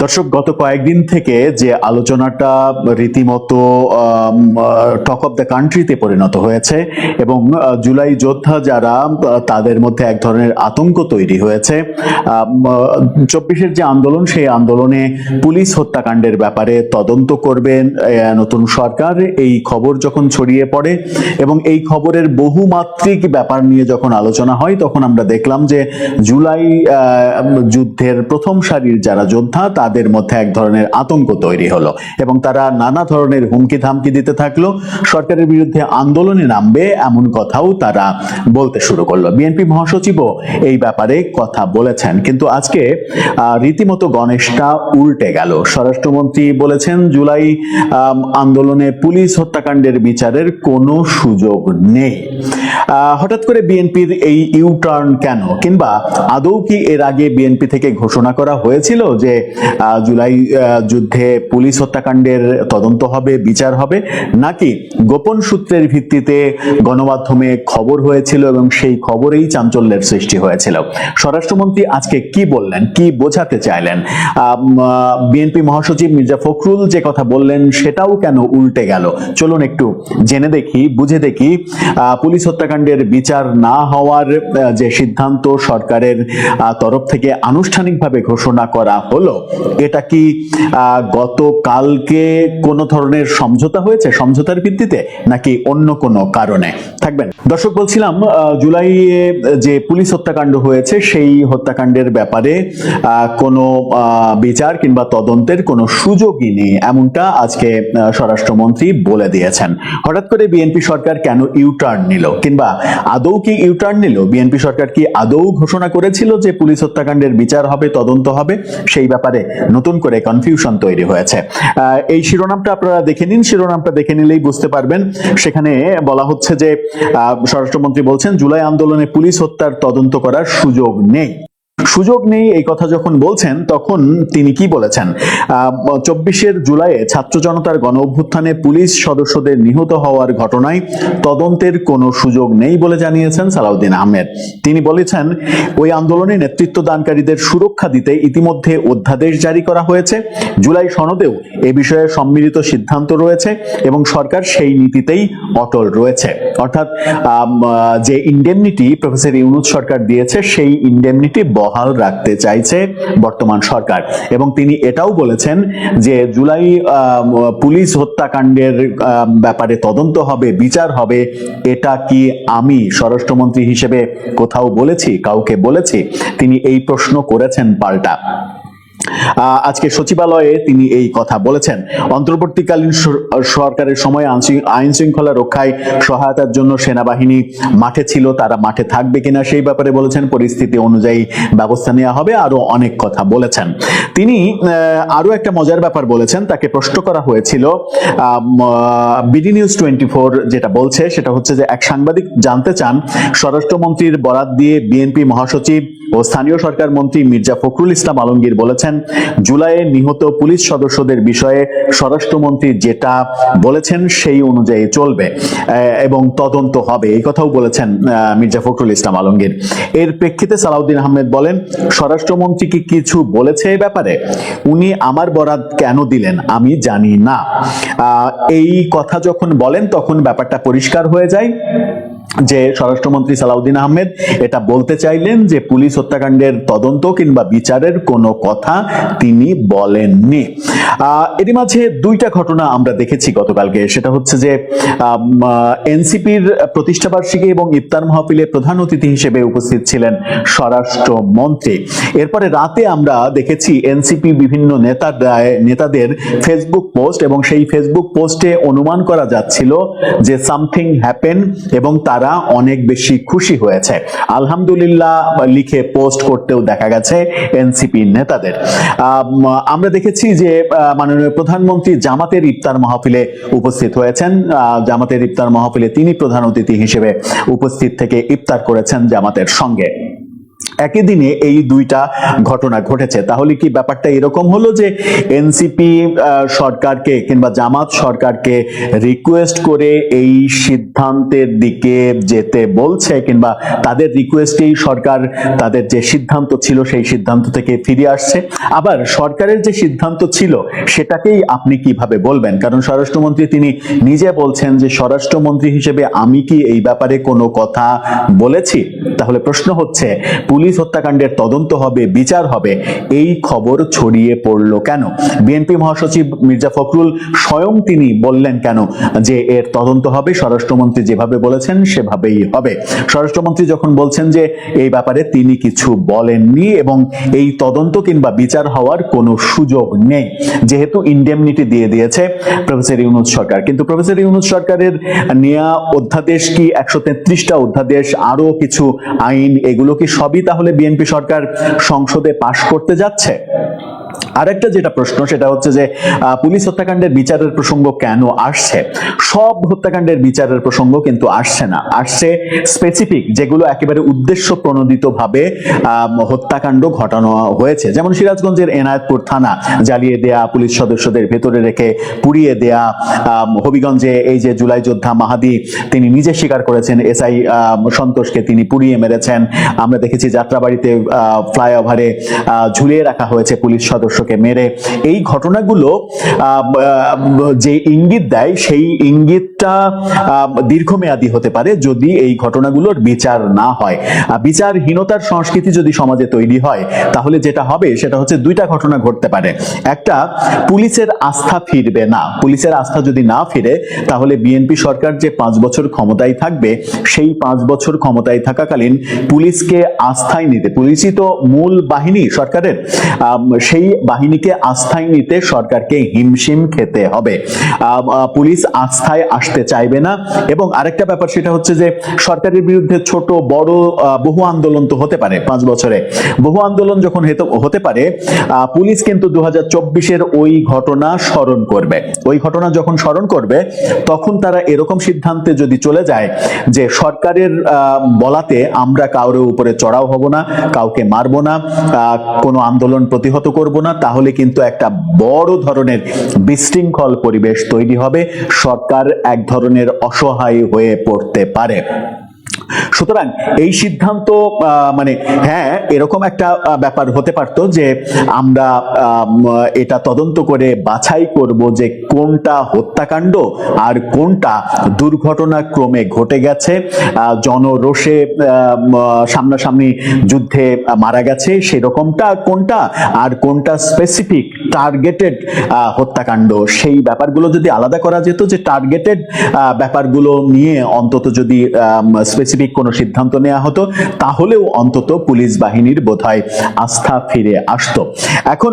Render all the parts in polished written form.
দর্শক, গত কয়েকদিন থেকে যে আলোচনাটা রীতিমতো টক অফ দ্য কান্ট্রিতে পরিণত হয়েছে এবং জুলাই যোদ্ধা যারা তাদের মধ্যে এক ধরনের আতঙ্ক তৈরি হয়েছে। 24-এর যে আন্দোলন, সেই আন্দোলনে পুলিশ হত্যাকাণ্ডের ব্যাপারে তদন্ত করবেন নতুন সরকার, এই খবর যখন ছড়িয়ে পড়ে এবং এই খবরের বহুমাত্রিক ব্যাপার নিয়ে যখন আলোচনা হয়, তখন আমরা দেখলাম যে জুলাই যুদ্ধের প্রথম সারির যারা যোদ্ধা তাদের মধ্যে এক ধরনের আতঙ্ক তৈরি হলো এবং তারা নানা ধরনের হুমকি ধামকি দিতে থাকলো, সরকারের বিরুদ্ধে আন্দোলনে নামবে এমন কথাও তারা বলতে শুরু করলো। বিএনপি মহাসচিবও এই ব্যাপারে কথা বলেছেন, কিন্তু আজকে রীতিমতো গণেশটা উল্টে গেল। স্বরাষ্ট্রমন্ত্রী বলেছেন জুলাই আন্দোলনে পুলিশ হত্যাকাণ্ডের বিচারের কোনো সুযোগ নেই। হঠাৎ করে বিএনপির এই ইউটার্ন কেন, কিংবা আদৌ কি এর আগে বিএনপি থেকে ঘোষণা করা হয়েছিল যে জুলাই যুদ্ধে পুলিশ হত্যাকাণ্ডের তদন্ত হবে, বিচার হবে, নাকি গোপন সূত্রের ভিত্তিতে গণমাধ্যমে খবর হয়েছিল এবং সেই খবরেই চাঞ্চল্যের সৃষ্টি হয়েছিল? স্বরাষ্ট্রমন্ত্রী আজকে কি বললেন, কি বোঝাতে চাইলেন? বিএনপি মহাসচিব মির্জা ফখরুল যে কথা বললেন সেটাও কেন উল্টে গেল? চলুন একটু জেনে দেখি, বুঝে দেখি। পুলিশ হত্যাকাণ্ডের বিচার না হওয়ার যে সিদ্ধান্ত সরকারের তরফ থেকে আনুষ্ঠানিকভাবে ঘোষণা করা হলো, এটা কি গতকালকে কোনো ধরনের সমঝোতা হয়েছে, সমঝোতার ভিত্তিতে, নাকি অন্য কোনো কারণে? থাকবেন দর্শক। বলছিলাম জুলাইয়ে যে পুলিশ হত্যাকাণ্ড হয়েছে সেই হত্যাকাণ্ডের ব্যাপারে কোনো বিচার কিংবা তদন্তের কোনো সুযোগই নেই, এমনটা আজকে স্বরাষ্ট্রমন্ত্রী বলে দিয়েছেন। হঠাৎ করে বিএনপি সরকার কেন ইউটার্ন নিল, কিংবা আদৌ কি ইউটার্ন নিল? বিএনপি সরকার কি আদৌ ঘোষণা করেছিল যে পুলিশ হত্যাকাণ্ডের বিচার হবে, তদন্ত হবে? সেই ব্যাপারে নতুন করে কনফিউশন তৈরি হয়েছে। এই শিরোনামটা আপনারা দেখে নিন, শিরোনামটা দেখে নিলেই বুঝতে পারবেন। সেখানে বলা হচ্ছে যে স্বরাষ্ট্রমন্ত্রী বলছেন জুলাই আন্দোলনে পুলিশ হত্যার তদন্ত করার সুযোগ নেই। সুযোগ নেই এই কথা যখন বলছেন, তখন তিনি কি বলেছেন? 24-এর জুলাইয়ে ছাত্র জনতার গণ অভ্যুত্থানে পুলিশ সদস্যদের নিহত হওয়ার ঘটনায় তদন্তের কোনো সুযোগ নেই বলে জানিয়েছেন সালাউদ্দিন আহমেদ। তিনি বলেছেন ওই আন্দোলনে নেতৃত্ব দানকারীদের সুরক্ষা দিতে ইতিমধ্যে অধ্যাদেশ জারি করা হয়েছে। জুলাই সনদেও এ বিষয়ে সম্মিলিত সিদ্ধান্ত রয়েছে এবং সরকার সেই নীতিতেই অটল রয়েছে। অর্থাৎ যে ইন্ডেমনিটি প্রফেসর ইউনূস সরকার দিয়েছে, সেই ইন্ডেমনিটি বহাল রাখতে চাইছে বর্তমান সরকার। এবং তিনি এটাও বলেছেন যে জুলাই পুলিশ হত্যাকাণ্ডের ব্যাপারে তদন্ত হবে, বিচার হবে, এটা কি আমি স্বরাষ্ট্রমন্ত্রী হিসেবে কোথাও বলেছি, কাউকে বলেছি? তিনি এই প্রশ্ন করেছেন পাল্টা। আজকে সচিবালয়ে তিনি এই কথা বলেছেন। অন্তর্বর্তীকালীন সরকারের সময় আইন শৃঙ্খলা রক্ষায় সহায়তার জন্য সেনাবাহিনী মাঠে ছিল, তারা মাঠে থাকবে কিনা সেই ব্যাপারে বলেছেন, পরিস্থিতি অনুযায়ী ব্যবস্থা নেওয়া হবে, আরো অনেক কথা বলেছেন। তিনি আরো একটা মজার ব্যাপার বলেছেন। তাকে প্রশ্ন করা হয়েছিল, বিডি নিউজ 24 যেটা বলছে সেটা হচ্ছে যে এক সাংবাদিক জানতে চান স্বরাষ্ট্রমন্ত্রীর বরাত দিয়ে বিএনপি মহাসচিব ও স্থানীয় সরকার মন্ত্রী মির্জা ফখরুল ইসলাম আলমগীর বলেছেন জুলাইয়ে নিহত পুলিশ সদস্যদের বিষয়ে স্বরাষ্ট্রমন্ত্রী যেটা বলেছেন সেই অনুযায়ী চলবে এবং তদন্ত হবে, এই কথাও বলেছেন মির্জা ফখরুল ইসলাম আলমগীর। এর প্রেক্ষিতে সালাউদ্দিন আহমেদ বলেন স্বরাষ্ট্রমন্ত্রী কি কিছু বলেছে এই ব্যাপারে? উনি আমার বরাত কেন দিলেন আমি জানি না। এই কথা যখন বলেন তখন ব্যাপারটা পরিষ্কার হয়ে যায় যে স্বরাষ্ট্রমন্ত্রী সালাউদ্দিন আহমেদ এটা বলতে চাইলেন যে পুলিশ হত্যাকাণ্ডের তদন্ত কিংবা বিচারের কোনো কথা তিনি বলেননি। এরই মাঝে দুইটা ঘটনা আমরা দেখেছি গতকালকে। সেটা হচ্ছে যে এনসিপির প্রতিষ্ঠাবার্ষিকী এবং ইফতার মাহফিলে প্রধান অতিথি হিসেবে উপস্থিত ছিলেন স্বরাষ্ট্রমন্ত্রী। এরপরে রাতে আমরা দেখেছি এনসিপি বিভিন্ন নেতাদের ফেসবুক পোস্ট, এবং সেই ফেসবুক পোস্টে অনুমান করা যাচ্ছিল যে সামথিং হ্যাপেন এবং তারা অনেক বেশি খুশি হয়েছে। আলহামদুলিল্লাহ লিখে পোস্ট করতেও দেখা গেছে এনসিপি নেতাদের। আমরা দেখেছি যে মাননীয় প্রধানমন্ত্রী জামাতের ইফতার মাহফিলে উপস্থিত হয়েছেন। জামাতের ইফতার মাহফিলে তিনি প্রধান অতিথি হিসেবে উপস্থিত থেকে ইফতার করেছেন জামাতের সঙ্গে। একই দিনে এই দুইটা ঘটনা ঘটেছে। তাহলে কি ব্যাপারটা এরকম হলো যে এনসিপি সরকারকে কিংবা জামাত সরকারকে রিকোয়েস্ট করে এই সিদ্ধান্তের দিকে যেতে বলছে, কিংবা তাদের রিকোয়েস্টেই সরকার তাদের যে সিদ্ধান্ত ছিল সেই সিদ্ধান্ত থেকে ফিরে আসছে? আবার সরকারের যে সিদ্ধান্ত ছিল সেটাকেই আপনি কিভাবে বলবেন? কারণ স্বরাষ্ট্রমন্ত্রী তিনি নিজে বলছেন যে স্বরাষ্ট্রমন্ত্রী হিসেবে আমি কি এই ব্যাপারে কোনো কথা বলেছি? তাহলে প্রশ্ন হচ্ছে, পুলিশ হত্যাকাণ্ডের তদন্ত হবে, বিচার হবে, এই খবর ছড়িয়ে পড়লো কেন? বিএনপি মহাসচিব মির্জা ফখরুল স্বয়ং তিনি বললেন কেন যে এর তদন্ত হবে, স্বরাষ্ট্রমন্ত্রী যেভাবে বলেছেন সেভাবেই হবে? স্বরাষ্ট্রমন্ত্রী যখন বলছেন যে এই ব্যাপারে তিনি কিছু বলেননি এবং এই তদন্ত কিংবা বিচার হওয়ার কোনো সুযোগ নেই, যেহেতু ইনডেমনিটি দিয়ে দিয়েছে প্রফেসর ইউনূস সরকার। কিন্তু প্রফেসর ইউনূস সরকারের নেয়া অধ্যাদেশ কি 133টা অধ্যাদেশ, আরো কিছু আইন, এগুলো কি সবই তাহলে বিএনপি সরকার সংসদে পাশ করতে যাচ্ছে? আরেকটা যেটা প্রশ্ন সেটা হচ্ছে যে পুলিশ হত্যাকাণ্ডের বিচারের প্রসঙ্গ কেন আসছে? সব হত্যাকাণ্ডের বিচারের প্রসঙ্গ কিন্তু আসছে না, আসছে স্পেসিফিক যেগুলো একেবারে উদ্দেশ্য প্রণোদিত ভাবে হত্যাকাণ্ড ঘটানো হয়েছে। যেমন সিরাজগঞ্জের এনায়েতপুর থানা জ্বালিয়ে দেয়া, পুলিশ সদস্যদের ভেতরে রেখে পুড়িয়ে দেয়া, হবিগঞ্জে এই যে জুলাই যোদ্ধা মাহাদি তিনি নিজে স্বীকার করেছেন এসআই সন্তোষকে তিনি পুড়িয়ে মেরেছেন। আমরা দেখেছি যাত্রাবাড়িতে ফ্লাইওভারে ঝুলিয়ে রাখা হয়েছে পুলিশ সদস্যকে মেরে। এই ঘটনাগুলো যে ইঙ্গিত দেয় সেই ইঙ্গিতটা দীর্ঘমেয়াদী হতে পারে যদি এই ঘটনাগুলোর বিচার না হয়। বিচারহীনতার সংস্কৃতি যদি সমাজে তৈরি হয় তাহলে যেটা হবে সেটা হচ্ছে দুইটা ঘটনা ঘটতে পারে। একটা, পুলিশের আস্থা ফিরবে না। পুলিশের আস্থা যদি না ফিরে তাহলে বিএনপি সরকার যে 5 বছর ক্ষমতায় থাকবে সেই 5 বছর ক্ষমতায় থাকাকালীন পুলিশকে আস্থায় নিতে, পুলিশই তো মূল বাহিনী সরকারের, সেই বাহিনীকে আস্থায় নিতে সরকারকে হিমশিম খেতে হবে। পুলিশ আস্থায় আসতে চাইবে না। এবং আরেকটা ব্যাপার সেটা হচ্ছে যে সরকারের বিরুদ্ধে ছোট বড় বহু আন্দোলন তো হতে পারে 5 বছরে। বহু আন্দোলন যখন হতে পারে, পুলিশ কিন্তু 2024-এর ওই ঘটনা স্মরণ করবে। ওই ঘটনা যখন স্মরণ করবে তখন তারা এরকম সিদ্ধান্তে যদি চলে যায় যে সরকারের বলাতে আমরা কারোর উপরে চড়াও হব না, কাউকে মারবো না, কোনো আন্দোলন প্রতিহত করব না, তাহলে কিন্তু একটা বড় ধরনের বিশৃঙ্খল পরিবেশ তৈরি হবে। সরকার এক ধরনের অসহায় হয়ে পড়তে পারে। সুতরাং এই সিদ্ধান্ত মানে হ্যাঁ, এরকম একটা ব্যাপার হতে পারতো যে আমরা এটা তদন্ত করে বাছাই করব যে কোনটা হত্যাকাণ্ড আর কোনটা দুর্ঘটনা ক্রমে ঘটে গেছে, জনরোষে সামনাসামনি যুদ্ধে মারা গেছে সেরকমটা কোনটা, আর কোনটা স্পেসিফিক টার্গেটেড হত্যাকাণ্ড। সেই ব্যাপারগুলো যদি আলাদা করা যেত, যে টার্গেটেড ব্যাপারগুলো নিয়ে অন্তত যদি স্পেসিফিক কোনো সিদ্ধান্ত নেওয়া হতো, তাহলেও অন্তত পুলিশ বাহিনীর বোধহয় আস্থা ফিরে আসতো। এখন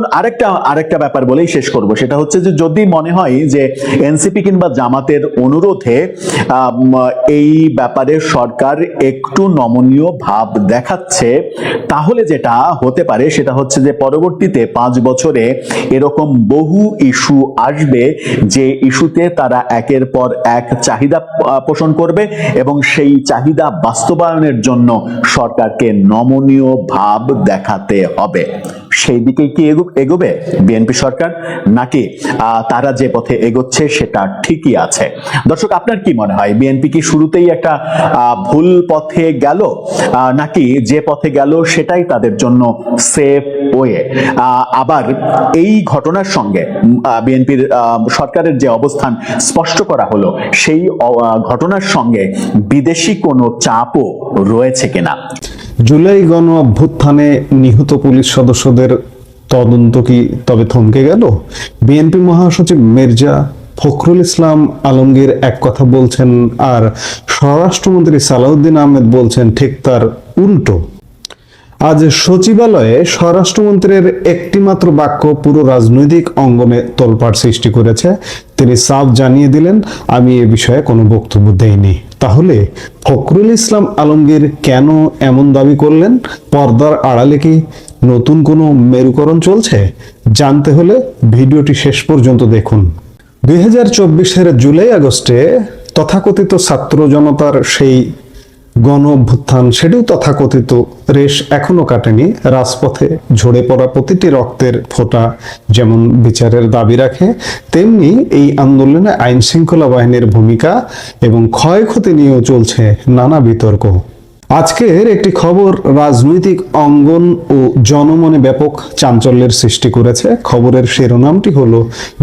আরেকটা ব্যাপার বলেই শেষ করব, সেটা হচ্ছে যে যদি মনে হয় যে এনসিপি কিংবা জামাতের অনুরোধে এই ব্যাপারে সরকার একটু নমনীয় ভাব দেখাচ্ছে, তাহলে যেটা হতে পারে সেটা হচ্ছে যে পরবর্তীতে 5 বছরে এরকম বহু ইস্যু আসবে যে ইস্যুতে তারা একের পর এক চাহিদা পোষণ করবে এবং সেই চাহিদা বাস্তবায়নের জন্য সরকারকে নমনীয় ভাব দেখাতে হবে। সেই দিকে কি এগোবে বিএনপি সরকার, নাকি তারা যে পথে এগোচ্ছে সেটা ঠিকই আছে? দর্শক, আপনার কি মনে হয়, বিএনপি কি শুরুতেই একটা ভুল পথে গেল, নাকি যে পথে গেল সেটাই তাদের জন্য সেফ ওয়ে? আবার এই ঘটনার সঙ্গে বিএনপির সরকারের যে অবস্থান স্পষ্ট করা হলো, সেই ঘটনার সঙ্গে বিদেশি কোনো চাপও রয়েছে কিনা? জুলাই গণ অভ্যুত্থানে নিহত পুলিশ সদস্যদের তদন্ত কি তবে থমকে গেল? বিএনপি মহাসচিব মির্জা ফখরুল ইসলাম আলমগীর এক কথা বলছেন আর স্বরাষ্ট্রমন্ত্রী সালাউদ্দিন আহমেদ বলছেন ঠিক তার উল্টো। আজ সচিবালয়ে স্বরাষ্ট্রমন্ত্রীর একটি মাত্র বাক্য পুরো রাজনৈতিক অঙ্গনে তোলপাড় সৃষ্টি করেছে। তিনি সাফ জানিয়ে দিলেন, আমি এ বিষয়ে কোনো বক্তব্য দেইনি। তাহলে ফখরুল ইসলাম আলমগীর কেন এমন দাবি করলেন? পর্দার আড়ালে কি নতুন কোনো মেরুকরণ চলছে? জানতে হলে ভিডিওটি শেষ পর্যন্ত দেখুন। 2024-এর জুলাই আগস্টে তথাকথিত ছাত্র জনতার সেই গণ অভ্যুত্থান সেটিও তথাকথিত রেশ এখনো কাটেনি। রাজপথে ঝরে পড়া প্রতিটি রক্তের ফোঁটা যেমন বিচারের দাবি রাখে, তেমনি এই আন্দোলনে আইন শৃঙ্খলা বাহিনীর ভূমিকা এবং ক্ষয়ক্ষতি নিয়েও চলছে নানা বিতর্ক। আজকের একটি খবর রাজনৈতিক অঙ্গন ও জনমনে ব্যাপক চাঞ্চল্যের সৃষ্টি করেছে। খবরের শিরোনামটি হলো,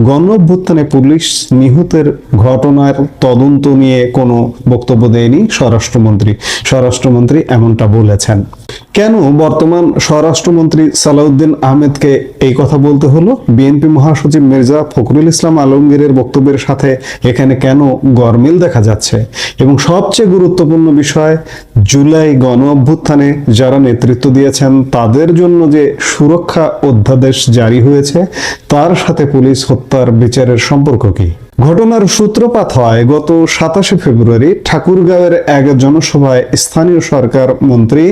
গণ অভ্যুত্থানে পুলিশ নিহতের ঘটনার তদন্ত নিয়ে কোনো বক্তব্য দেয়নি স্বরাষ্ট্রমন্ত্রী। স্বরাষ্ট্রমন্ত্রী এমনটা বলেছেন। কেন বর্তমান স্বরাষ্ট্রমন্ত্রী সালাউদ্দিন আহমেদকে এই কথা বলতে হলো? বিএনপি মহাসচিব মির্জা ফখরুল ইসলাম আলমগীরের বক্তব্যের সাথে এখানে কেন গরমিল দেখা যাচ্ছে? এবং সবচেয়ে গুরুত্বপূর্ণ বিষয়, জুলাই গণ অভ্যুত্থানে যারা নেতৃত্ব দিয়েছেন তাদের জন্য যে সুরক্ষা অধ্যাদেশ জারি হয়েছে তার সাথে পুলিশ হত্যার বিচারের সম্পর্ক কি? ঘটনার সূত্রপাত হয় গত 27 ফেব্রুয়ারি ঠাকুরগাঁওয়ের এক জনসভায় স্থানীয় সরকার মন্ত্রী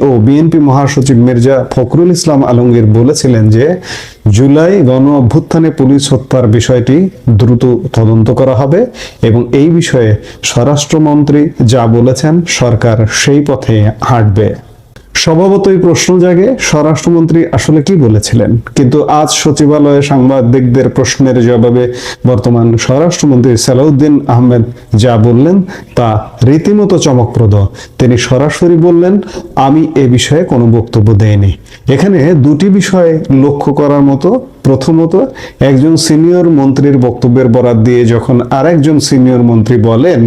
ও বিএনপি মহাসচিব মির্জা ফখরুল ইসলাম আলমগীর বলেছিলেন যে জুলাই গণ অভ্যুত্থানে পুলিশ হত্যার বিষয়টি দ্রুত তদন্ত করা হবে এবং এই বিষয়ে স্বরাষ্ট্রমন্ত্রী যা বলেছেন সরকার সেই পথে হাঁটবে। স্বভাবতই প্রশ্ন জাগে, স্বরাষ্ট্রমন্ত্রী আসলে কি বলেছিলেন? কিন্তু আজ সচিবালয়ে সাংবাদিকদের প্রশ্নের জবাবে বর্তমান স্বরাষ্ট্রমন্ত্রী সালাউদ্দিন আহমেদ যা বললেন তা রীতিমতো চমকপ্রদ। তিনি সরাসরি বললেন, আমি এ বিষয়ে কোনো বক্তব্য দেইনি। এখানে দুটি বিষয় লক্ষ্য করার মতো। প্রথমত, একজন সিনিয়র মন্ত্রীর বক্তব্যের বরাত দিয়ে যখন আরেকজন সিনিয়র মন্ত্রী বলেন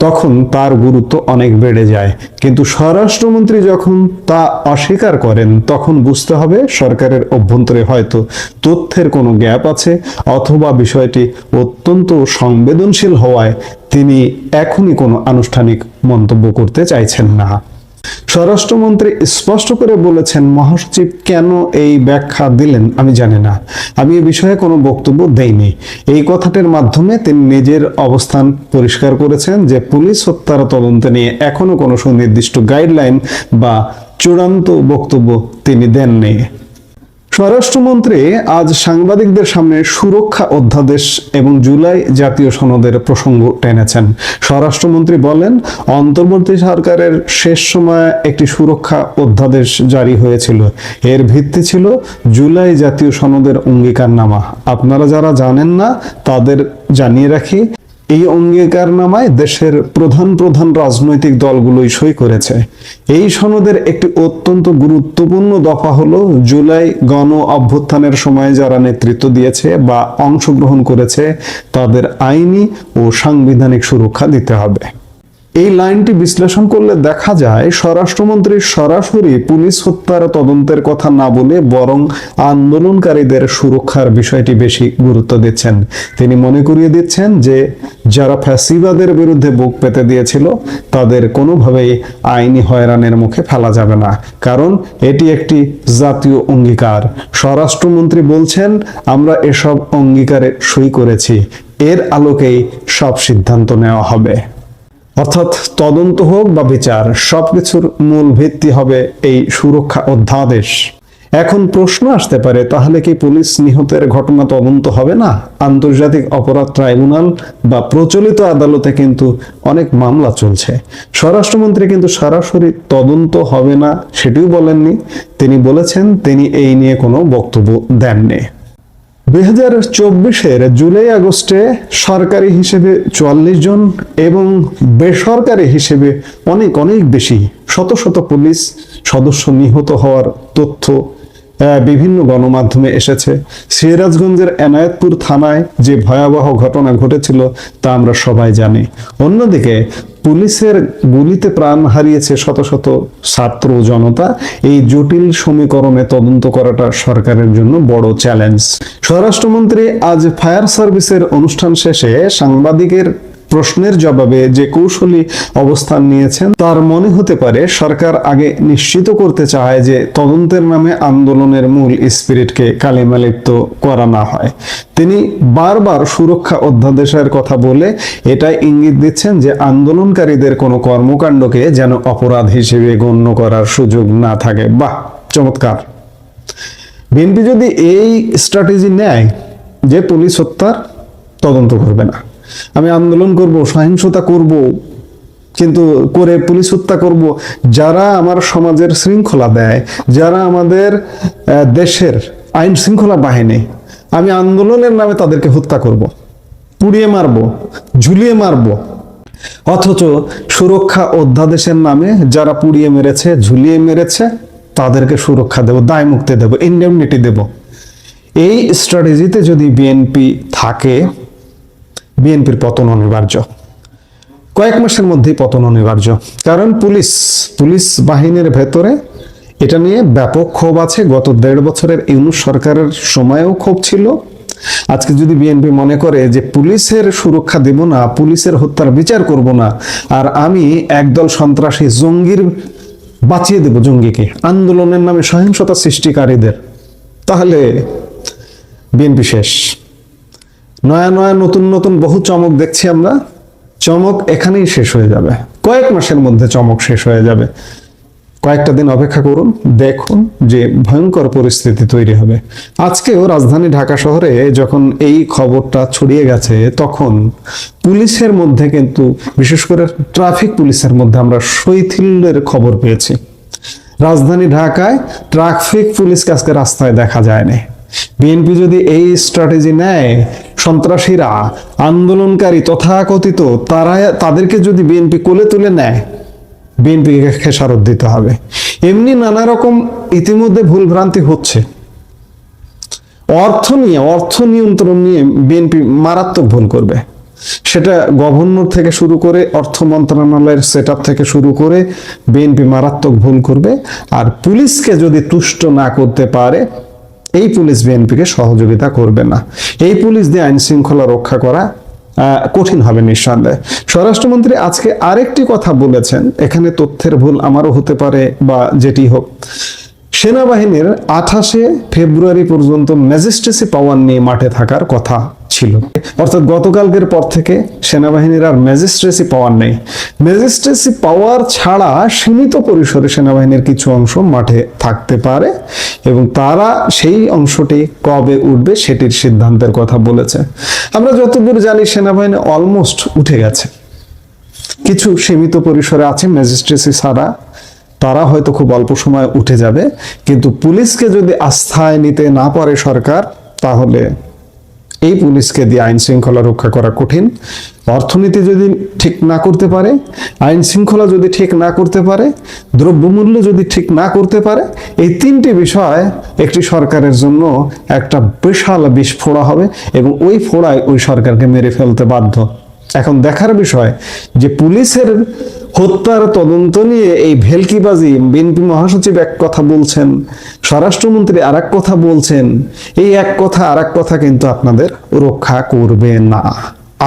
তখন তার গুরুত্ব অনেক বেড়ে যায়, কিন্তু স্বরাষ্ট্রমন্ত্রী যখন তা অস্বীকার করেন তখন বুঝতে হবে সরকারের অভ্যন্তরে হয়তো তথ্যের কোনো গ্যাপ আছে, অথবা বিষয়টি অত্যন্ত সংবেদনশীল হওয়ায় তিনি এখনই কোনো আনুষ্ঠানিক মন্তব্য করতে চাইছেন না। স্বরাষ্ট্রমন্ত্রী স্পষ্ট করে বলেছেন, মহাসচিব কেন এই ব্যাখ্যা দিলেন আমি জানি না, আমি এ বিষয়ে কোনো বক্তব্য দেইনি। এই কথাটির মাধ্যমে তিনি নিজের অবস্থান পরিষ্কার করেছেন যে পুলিশ হত্যার তদন্ত নিয়ে এখনো কোনো সুনির্দিষ্ট গাইডলাইন বা চূড়ান্ত বক্তব্য তিনি দেননি। স্বরাষ্ট্রমন্ত্রী আজ সাংবাদিকদের সামনে সুরক্ষা অধ্যাদেশ এবং জুলাই জাতীয় সনদের প্রসঙ্গ টেনেছেন। স্বরাষ্ট্রমন্ত্রী বলেন, অন্তর্বর্তী সরকারের শেষ সময়ে একটি সুরক্ষা অধ্যাদেশ জারি হয়েছিল। এর ভিত্তি ছিল জুলাই জাতীয় সনদের অঙ্গীকারনামা। আপনারা যারা জানেন না তাদের জানিয়ে রাখি, এই অঙ্গীকারনামায় দেশের প্রধান প্রধান রাজনৈতিক দলগুলোই সই করেছে। এই সনদের একটি অত্যন্ত গুরুত্বপূর্ণ দফা হলো, জুলাই গণ অভ্যুত্থানের সময় যারা নেতৃত্ব দিয়েছে বা অংশগ্রহণ করেছে তাদের আইনি ও সাংবিধানিক সুরক্ষা দিতে হবে। এই লাইনটি বিশ্লেষণ করলে দেখা যায় স্বরাষ্ট্রমন্ত্রী সরাসরি পুলিশ হত্যার তদন্তের কথা না বলে বরং আন্দোলনকারীদের সুরক্ষার বিষয়টি বেশি গুরুত্ব দিচ্ছেন। তিনি মনে করিয়ে দিচ্ছেন যে যারা ফ্যাসিবাদের বিরুদ্ধে বুক পেতে দিয়েছিল তাদের কোনোভাবেই আইনি হয়রানির মুখে ফেলা যাবে না, কারণ এটি একটি জাতীয় অঙ্গীকার। স্বরাষ্ট্রমন্ত্রী বলছেন, আমরা এসব অঙ্গীকারে সই করেছি, এর আলোকেই সব সিদ্ধান্ত নেওয়া হবে। অর্থাৎ তদন্ত হোক বা বিচার, সবকিছুর মূল ভিত্তি হবে এই সুরক্ষা অধ্যাদেশ। এখন প্রশ্ন আসতে পারে, তাহলে কি পুলিশ নিহতের ঘটনা তদন্ত হবে না? আন্তর্জাতিক অপরাধ ট্রাইব্যুনাল বা প্রচলিত আদালতে কিন্তু অনেক মামলা চলছে। স্বরাষ্ট্রমন্ত্রী কিন্তু সরাসরি তদন্ত হবে না সেটিও বলেননি। তিনি বলেছেন তিনি এই নিয়ে কোনো বক্তব্য দেননি। 2024-এর জুলাই আগস্টে সরকারি হিসেবে 44 জন এবং বেসরকারি হিসেবে অনেক অনেক বেশি শত শত পুলিশ সদস্য নিহত হওয়ার তথ্য বিভিন্ন গণমাধ্যমে এসেছে। সিরাজগঞ্জের এনায়েতপুর থানায় যে ভয়াবহ ঘটনা ঘটেছিল তা আমরা সবাই জানি। অন্যদিকে পুলিশের গুলিতে প্রাণ হারিয়েছে শত শত ছাত্র জনতা। এই জটিল সমীকরণে তদন্ত করাটা সরকারের জন্য বড় চ্যালেঞ্জ। স্বরাষ্ট্রমন্ত্রী আজ ফায়ার সার্ভিসের অনুষ্ঠান শেষে সাংবাদিকের প্রশ্নের জবাবে যে কৌশলী অবস্থান নিয়েছেন তার মনে হতে পারে সরকার আগে নিশ্চিত করতে চায় যে তদন্তের নামে আন্দোলনের মূল স্পিরিটকে কালিমালিপ্ত করা না হয়। তিনি বারবার সুরক্ষা অধ্যাদেশের কথা বলে এটাই ইঙ্গিত দিচ্ছেন যে আন্দোলনকারীদের কোনো কর্মকাণ্ডকে যেন অপরাধ হিসেবে গণ্য করার সুযোগ না থাকে। বাহ, চমৎকার। বিএনপি যদি এই স্ট্র্যাটেজি নেয় যে পুলিশ হত্যার তদন্ত করবে না, আমি আন্দোলন করব, সহিংসতা করব, কিন্তু করে পুলিশ হত্যা করব, যারা আমার সমাজের শৃঙ্খলা দেয়, যারা আমাদের দেশের আইন শৃঙ্খলা বাহিনী, আমি আন্দোলনের নামে তাদেরকে হত্যা করব, পুড়িয়ে মারবো, ঝুলিয়ে মারবো। অথচ সুরক্ষা অধ্যাদেশের নামে যারা পুড়িয়ে মেরেছে, ঝুলিয়ে মেরেছে, তাদেরকে সুরক্ষা দেব, দায় মুক্তি দেব, ইন্ডেমনিটি দেব। এই স্ট্র্যাটেজিতে যদি বিএনপি থাকে, বিএনপির পতন অনিবার্য, কয়েক মাসের মধ্যেই পতন অনিবার্য। কারণ পুলিশ বাহিনীর ভেতরে এটা নিয়ে ব্যাপক ক্ষোভ আছে। গত 1.5 বছরের ইউনূস সরকারের সময়েও ক্ষোভ ছিল। আজকে যদি বিএনপি মনে করে যে পুলিশের সুরক্ষা দেব না, পুলিশের হত্যার বিচার করব না, আর আমি একদল সন্ত্রাসী জঙ্গির বাঁচিয়ে দেব, জঙ্গিকে, আন্দোলনের নামে সহিংসতা সৃষ্টিকারীদের, তাহলে বিএনপি শেষ। নয়া নতুন বহু চমক দেখছি আমরা, চমক এখানেই শেষ হয়ে যাবে, কয়েক মাসের মধ্যে চমক শেষ হয়ে যাবে। কয়েকটা দিন অপেক্ষা করুন, দেখুন যে ভয়ঙ্কর পরিস্থিতি তৈরি হবে। আজকেও রাজধানী ঢাকা শহরে যখন এই খবরটা ছড়িয়ে গেছে, তখন পুলিশের মধ্যে কিন্তু, বিশেষ করে ট্রাফিক পুলিশের মধ্যে আমরা শৈথিল্যের খবর পেয়েছি। রাজধানী ঢাকায় ট্রাফিক পুলিশকে আজকে রাস্তায় দেখা যায়নি। বিএনপি যদি এই স্ট্র্যাটেজি নেয়, সন্ত্রাসীরা, আন্দোলনকারী তথাকথিত তাদেরকে যদি বিএনপি কোলে তুলে নেয়, বিএনপিকে খেসারত দিতে হবে। এমনি নানা রকম ইতিমধ্যে ভুলভ্রান্তি হচ্ছে। অর্থ নিয়ন্ত্রণ নিয়ে বিএনপি মারাত্মক ভুল করবে। সেটা গভর্নর থেকে শুরু করে অর্থ মন্ত্রণালয়ের সেটআপ থেকে শুরু করে বিএনপি মারাত্মক ভুল করবে। আর পুলিশকে যদি তুষ্ট না করতে পারে, এই পুলিশ বিএনপিকে সহযোগিতা করবে না। এই পুলিশ দিয়ে আইন শৃঙ্খলা রক্ষা করা কঠিন হবে নিঃসন্দেহে। স্বরাষ্ট্রমন্ত্রী আজকে আরেকটি কথা বলেছেন, এখানে তথ্যের ভুল আমারও হতে পারে বা যেটি হোক। সেনাবাহিনীর 28শে ফেব্রুয়ারি পর্যন্ত ম্যাজিস্ট্রেসি পাওয়ার নিয়ে মাঠে থাকার কথা ছিল, অর্থাৎ গতকালকের পর থেকে সেনাবাহিনীর আর ম্যাজিস্ট্রেসি পাওয়ার নেই। ম্যাজিস্ট্রেসি পাওয়ার ছাড়া সীমিত পরিসরে সেনাবাহিনীর কিছু অংশ মাঠে থাকতে পারে এবং তারা সেই অংশটি কবে উঠবে সেটির সিদ্ধান্তের কথা বলেছে। আমরা যতদূর জানি সেনাবাহিনী অলমোস্ট উঠে গেছে, কিছু সীমিত পরিসরে আছে ম্যাজিস্ট্রেসি ছাড়া, তারা হয়তো খুব অল্প সময় উঠে যাবে। কিন্তু পুলিশকে যদি আস্থায় নিতে না পারে সরকার, তাহলে এই পুলিশকে দিয়ে আইন শৃঙ্খলা রক্ষা করা কঠিন। অর্থনীতি যদি ঠিক না করতে পারে, আইন শৃঙ্খলা যদি ঠিক না করতে পারে, দ্রব্যমূল্য যদি ঠিক না করতে পারে, এই তিনটি বিষয় একটি সরকারের জন্য একটা বিশাল বিস্ফোড়া হবে এবং ওই ফোড়ায় ওই সরকারকে মেরে ফেলতে বাধ্য। এখন দেখার বিষয় যে পুলিশের হত্যার তদন্ত নিয়ে এই ভেলকিবাজি, বিএনপি মহাসচিব এক কথা বলছেন, স্বরাষ্ট্রমন্ত্রী আর এক কথা বলছেন, এই এক কথা আর এক কথা কিন্তু আপনাদের রক্ষা করবে না।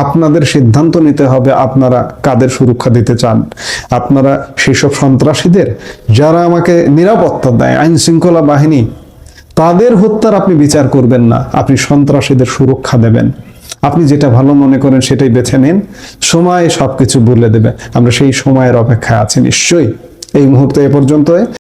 আপনাদের সিদ্ধান্ত নিতে হবে আপনারা কাদের সুরক্ষা দিতে চান। আপনারা সেসব সন্ত্রাসীদের যারা আমাকে নিরাপত্তা দেয়, আইন শৃঙ্খলা বাহিনী, তাদের হত্যার আপনি বিচার করবেন না, আপনি সন্ত্রাসীদের সুরক্ষা দেবেন। আপনি যেটা ভালো মনে করেন সেটাই বেছে নিন, সময় সবকিছু বলে দেবে। আমরা সেই সময়ের অপেক্ষায় আছি নিশ্চয়ই। এই মুহূর্তে এ পর্যন্ত।